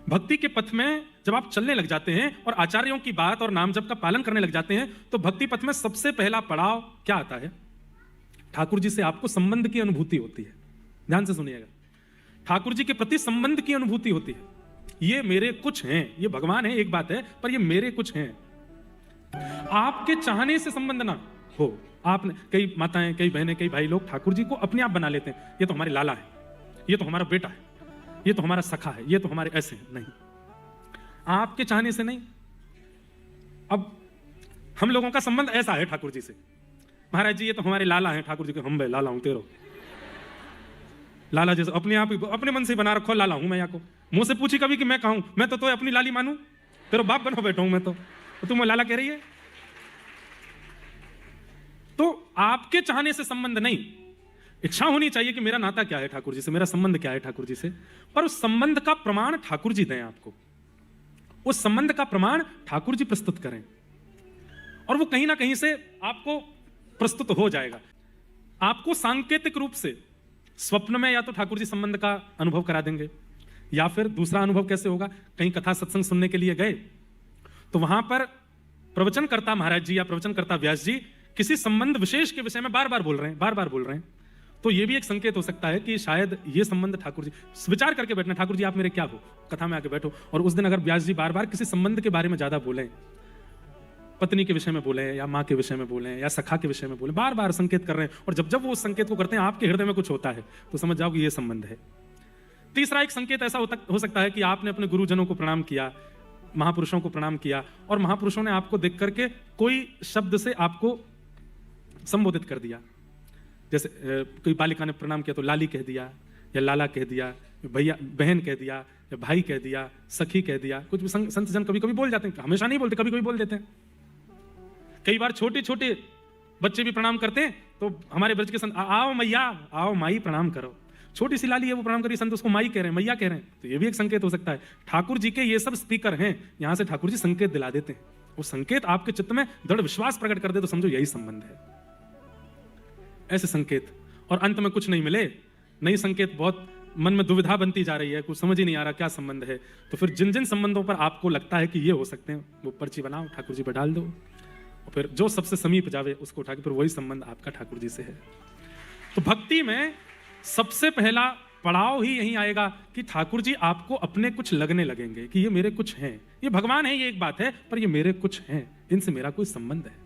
भक्ति के पथ में जब आप चलने लग जाते हैं और आचार्यों की बात और नाम जप का पालन करने लग जाते हैं तो भक्ति पथ में सबसे पहला पड़ाव क्या आता है? ठाकुर जी से आपको संबंध की अनुभूति होती है। ध्यान से सुनिएगा, ठाकुर जी के प्रति संबंध की अनुभूति होती है। ये मेरे कुछ हैं, ये भगवान है एक बात है, पर ये मेरे कुछ हैं। आपके चाहने से संबंध ना हो। आपने कई माताएं, कई बहनें, कई भाई लोग ठाकुर जी को अपने आप बना लेते हैं। ये तो हमारे लाला है, ये तो हमारा बेटा है, ये तो हमारा सखा है, ये तो हमारे ऐसे हैं। नहीं, आपके चाहने से नहीं। अब हम लोगों का संबंध ऐसा है ठाकुर जी से, महाराज जी ये तो हमारे लाला हैं। ठाकुर जी के हम भाई लाला हूं तेरो, लाला जैसे अपने आप अपने मन से बना रखो लाला हूं मैं। या को मुंह से पूछी कभी कि मैं कहूं मैं तो अपनी लाली मानू, तेरो बाप बनो बैठा हूं मैं तो तुम लाला कह रही है। तो आपके चाहने से संबंध नहीं, इच्छा होनी चाहिए कि मेरा नाता क्या है ठाकुर जी से, मेरा संबंध क्या है ठाकुर जी से। पर उस संबंध का प्रमाण ठाकुर जी दें आपको, उस संबंध का प्रमाण ठाकुर जी प्रस्तुत करें और वो कहीं ना कहीं से आपको प्रस्तुत हो जाएगा। आपको सांकेतिक रूप से स्वप्न में या तो ठाकुर जी संबंध का अनुभव करा देंगे, या फिर दूसरा अनुभव कैसे होगा, कहीं कथा सत्संग सुनने के लिए गए तो वहां पर प्रवचनकर्ता महाराज जी या प्रवचनकर्ता व्यास जी किसी संबंध विशेष के विषय में बार बार बोल रहे हैं, तो ये भी एक संकेत हो सकता है कि शायद ये संबंध ठाकुर जी, विचार करके बैठना ठाकुर जी आप मेरे क्या हो, कथा में आके बैठो। और उस दिन अगर व्यास जी बार बार किसी संबंध के बारे में ज्यादा बोले, पत्नी के विषय में बोले या माँ के विषय में बोले या सखा के विषय में बोले, बार बार संकेत कर रहे हैं, और जब जब वो उस संकेत को करते हैं आपके हृदय में कुछ होता है तो समझ जाओ कि ये संबंध है। तीसरा एक संकेत ऐसा हो सकता है कि आपने अपने गुरुजनों को प्रणाम किया, महापुरुषों को प्रणाम किया, और महापुरुषों ने आपको देख करके कोई शब्द से आपको संबोधित कर दिया। जैसे कोई बालिका ने प्रणाम किया तो लाली कह दिया, या लाला कह दिया, भैया बहन कह दिया, या भाई कह दिया, सखी कह दिया। कुछ भी संत जन कभी कभी बोल जाते हैं, हमेशा नहीं बोलते, कभी कभी बोल देते हैं। कई बार छोटे छोटे बच्चे भी प्रणाम करते हैं तो हमारे ब्रज के संत, आओ मैया, आओ माई प्रणाम करो। छोटी सी लाली है वो प्रणाम करिए, संत उसको माई कह रहे हैं, मैया कह रहे हैं, तो ये भी एक संकेत हो सकता है। ठाकुर जी के ये सब स्पीकर हैं, यहां से ठाकुर जी संकेत दिला देते हैं। वो संकेत आपके चित्त में दृढ़ विश्वास प्रकट कर दे तो समझो यही संबंध है। ऐसे संकेत, और अंत में कुछ नहीं मिले, नई संकेत, बहुत मन में दुविधा बनती जा रही है, कुछ समझ ही नहीं आ रहा क्या संबंध है, तो फिर जिन जिन संबंधों पर आपको लगता है कि ये हो सकते हैं वो पर्ची बनाओ, ठाकुर जी पर डाल दो, और फिर जो सबसे समीप जावे उसको उठा के फिर वही संबंध आपका ठाकुर जी से है। तो भक्ति में सबसे पहला पड़ाव ही यही आएगा कि ठाकुर जी आपको अपने कुछ लगने लगेंगे कि ये मेरे कुछ हैं, ये भगवान है ये एक बात है, पर ये मेरे कुछ हैं, इनसे मेरा कोई संबंध है।